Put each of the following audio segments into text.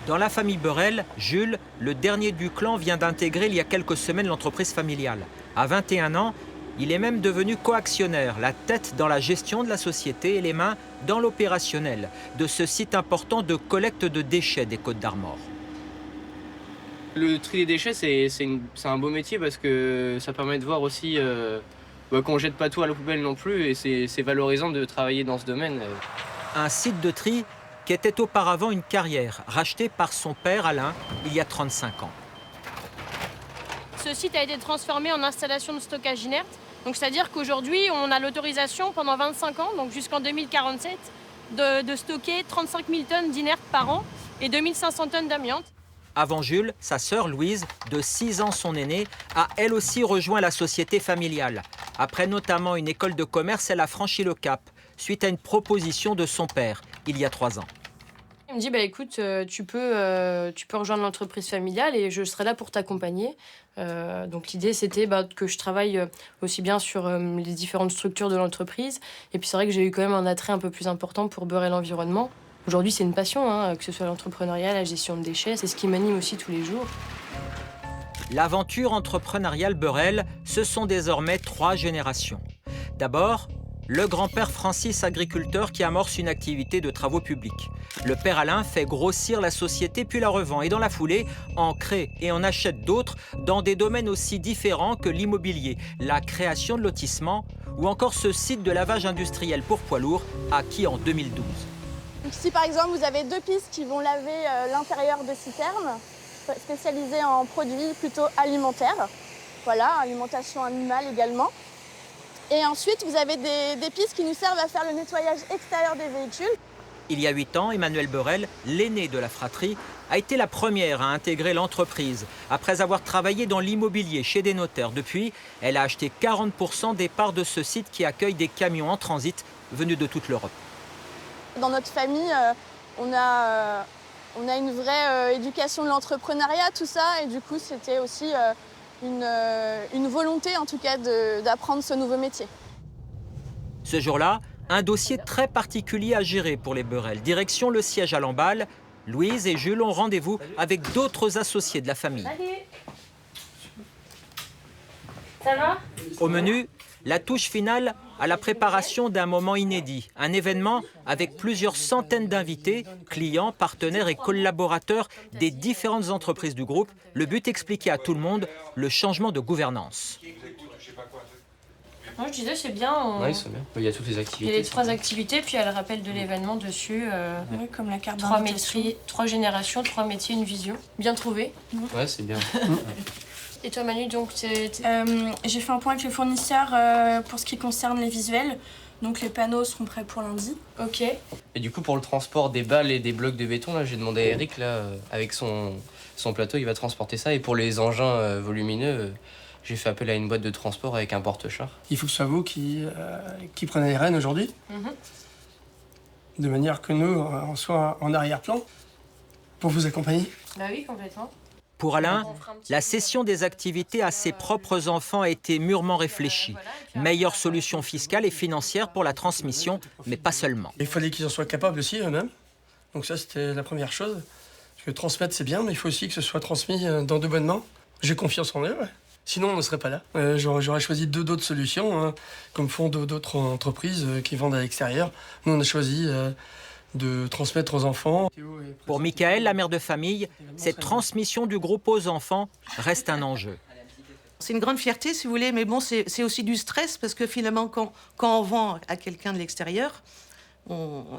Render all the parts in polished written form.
Dans la famille Beurel, Jules, le dernier du clan, vient d'intégrer il y a quelques semaines l'entreprise familiale. À 21 ans, il est même devenu coactionnaire, la tête dans la gestion de la société et les mains dans l'opérationnel de ce site important de collecte de déchets des Côtes-d'Armor. Le tri des déchets, c'est un beau métier parce que ça permet de voir aussi qu'on ne jette pas tout à la poubelle non plus et c'est valorisant de travailler dans ce domaine. Un site de tri qui était auparavant une carrière, rachetée par son père Alain il y a 35 ans. Ce site a été transformé en installation de stockage inerte. Donc c'est-à-dire qu'aujourd'hui, on a l'autorisation pendant 25 ans, donc jusqu'en 2047, de stocker 35 000 tonnes d'inerte par an et 2500 tonnes d'amiante. Avant Jules, sa sœur Louise, de 6 ans son aînée, a elle aussi rejoint la société familiale. Après notamment une école de commerce, elle a franchi le cap, suite à une proposition de son père, il y a 3 ans. Il me dit, écoute, tu peux rejoindre l'entreprise familiale et je serai là pour t'accompagner. Donc l'idée, c'était que je travaille aussi bien sur les différentes structures de l'entreprise. Et puis c'est vrai que j'ai eu quand même un attrait un peu plus important pour Beurel Environnement. Aujourd'hui, c'est une passion, que ce soit l'entrepreneuriat, la gestion de déchets. C'est ce qui m'anime aussi tous les jours. L'aventure entrepreneuriale Beurel, ce sont désormais 3 générations. D'abord, le grand-père Francis, agriculteur, qui amorce une activité de travaux publics. Le père Alain fait grossir la société puis la revend et dans la foulée, en crée et en achète d'autres dans des domaines aussi différents que l'immobilier, la création de lotissements ou encore ce site de lavage industriel pour poids lourds acquis en 2012. Ici par exemple, vous avez 2 pistes qui vont laver l'intérieur de citernes, spécialisées en produits plutôt alimentaires. Voilà, alimentation animale également. Et ensuite, vous avez des pistes qui nous servent à faire le nettoyage extérieur des véhicules. Il y a 8 ans, Emmanuelle Beurel, l'aînée de la fratrie, a été la première à intégrer l'entreprise. Après avoir travaillé dans l'immobilier chez des notaires depuis, elle a acheté 40% des parts de ce site qui accueille des camions en transit venus de toute l'Europe. Dans notre famille, on a une vraie éducation de l'entrepreneuriat, tout ça. Et du coup, c'était aussi une volonté, en tout cas, d'apprendre ce nouveau métier. Ce jour-là, un dossier très particulier à gérer pour les Beurel. Direction le siège à Lamballe. Louise et Jules ont rendez-vous avec d'autres associés de la famille. Salut. Ça va? Au menu, la touche finale à la préparation d'un moment inédit. Un événement avec plusieurs centaines d'invités, clients, partenaires et collaborateurs des différentes entreprises du groupe. Le but, expliquer à tout le monde le changement de gouvernance. Moi, je disais, c'est bien. Oui, c'est bien. Il y a toutes les activités. Il y a les 3 activités, puis il y a le rappel de l'événement dessus. Oui, comme la carte 3 d'invitation. métiers, 3 générations, 3 métiers, une vision. Bien trouvé. Ouais, c'est bien. Et toi, Manu, donc, J'ai fait un point avec le fournisseur pour ce qui concerne les visuels. Donc les panneaux seront prêts pour lundi. Ok. Et du coup, pour le transport des balles et des blocs de béton, là, j'ai demandé à Eric, là, avec son plateau, il va transporter ça. Et pour les engins volumineux, j'ai fait appel à une boîte de transport avec un porte-char. Il faut que ce soit vous qui prenez les rênes aujourd'hui, de manière que nous, on soit en arrière-plan pour vous accompagner. Bah oui, complètement. Pour Alain, la cession des activités à ses propres enfants a été mûrement réfléchie. Meilleure solution fiscale et financière pour la transmission, mais pas seulement. Il fallait qu'ils en soient capables aussi eux-mêmes. Donc ça, c'était la première chose. Parce que transmettre, c'est bien, mais il faut aussi que ce soit transmis dans de bonnes mains. J'ai confiance en eux, ouais. Sinon, on ne serait pas là. J'aurais choisi d'autres solutions, comme font d'autres entreprises qui vendent à l'extérieur. Nous, on a choisi de transmettre aux enfants. Pour Michael, la mère de famille, cette transmission du groupe aux enfants reste un enjeu. C'est une grande fierté, si vous voulez, mais bon, c'est aussi du stress, parce que finalement, quand on vend à quelqu'un de l'extérieur,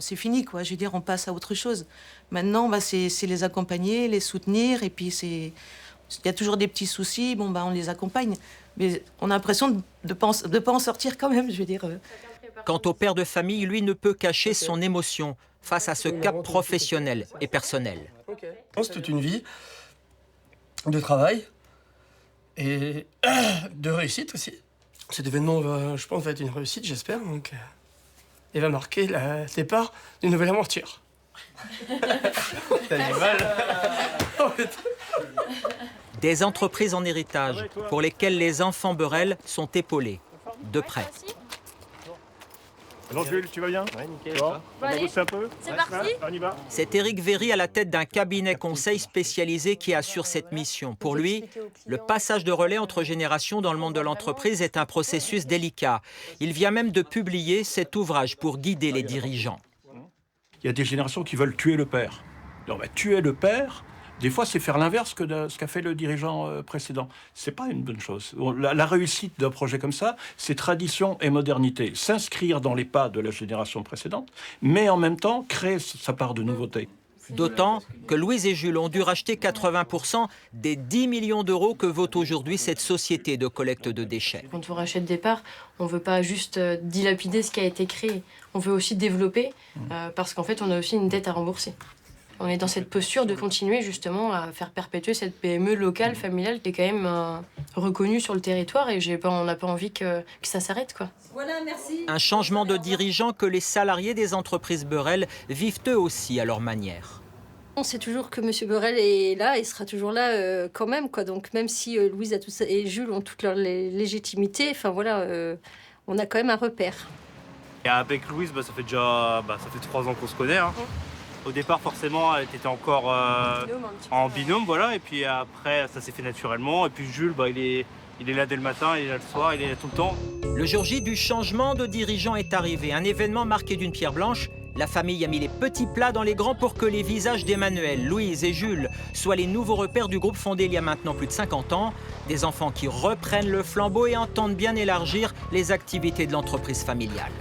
c'est fini, quoi. Je veux dire, on passe à autre chose. Maintenant, c'est les accompagner, les soutenir, et puis il y a toujours des petits soucis, on les accompagne. Mais on a l'impression de pas en sortir quand même, je veux dire. Quant au père de famille, lui ne peut cacher son émotion face à ce cap professionnel et personnel. C'est toute une vie de travail et de réussite aussi. Cet événement, je pense, va être une réussite, j'espère. Donc, il va marquer le départ d'une nouvelle aventure. T'as du mal. Des entreprises en héritage pour lesquelles les enfants Beurel sont épaulés, de près. Bonjour Jules, tu vas bien? Ouais, nickel. Bon, ça. on va bosser un peu? C'est parti. On y va. C'est Éric Véry à la tête d'un cabinet conseil spécialisé qui assure cette mission. Pour lui, le passage de relais entre générations dans le monde de l'entreprise est un processus délicat. Il vient même de publier cet ouvrage pour guider les dirigeants. Il y a des générations qui veulent tuer le père. Donc, tuer le père, des fois, c'est faire l'inverse que ce qu'a fait le dirigeant précédent. C'est pas une bonne chose. La réussite d'un projet comme ça, c'est tradition et modernité. S'inscrire dans les pas de la génération précédente, mais en même temps, créer sa part de nouveauté. D'autant que Louise et Jules ont dû racheter 80% des 10 millions d'euros que vaut aujourd'hui cette société de collecte de déchets. Quand on rachète des parts, on ne veut pas juste dilapider ce qui a été créé. On veut aussi développer parce qu'en fait, on a aussi une dette à rembourser. On est dans cette posture de continuer justement à faire perpétuer cette PME locale, familiale, qui est quand même reconnue sur le territoire et on n'a pas envie que ça s'arrête, quoi. Voilà, merci. Un changement de dirigeant que les salariés des entreprises Beurel vivent eux aussi à leur manière. On sait toujours que M. Beurel est là et sera toujours là quand même, quoi. Donc même si Louise a tout ça, et Jules ont toute leur légitimité, enfin voilà, on a quand même un repère. Et avec Louise, ça fait déjà 3 ans qu'on se connaît. Hein. Au départ, forcément, elle était encore en binôme, voilà. Et puis après, ça s'est fait naturellement. Et puis Jules, il est là dès le matin, il est là le soir, il est là tout le temps. Le jour J du changement de dirigeant est arrivé. Un événement marqué d'une pierre blanche. La famille a mis les petits plats dans les grands pour que les visages d'Emmanuel, Louise et Jules soient les nouveaux repères du groupe fondé il y a maintenant plus de 50 ans. Des enfants qui reprennent le flambeau et entendent bien élargir les activités de l'entreprise familiale.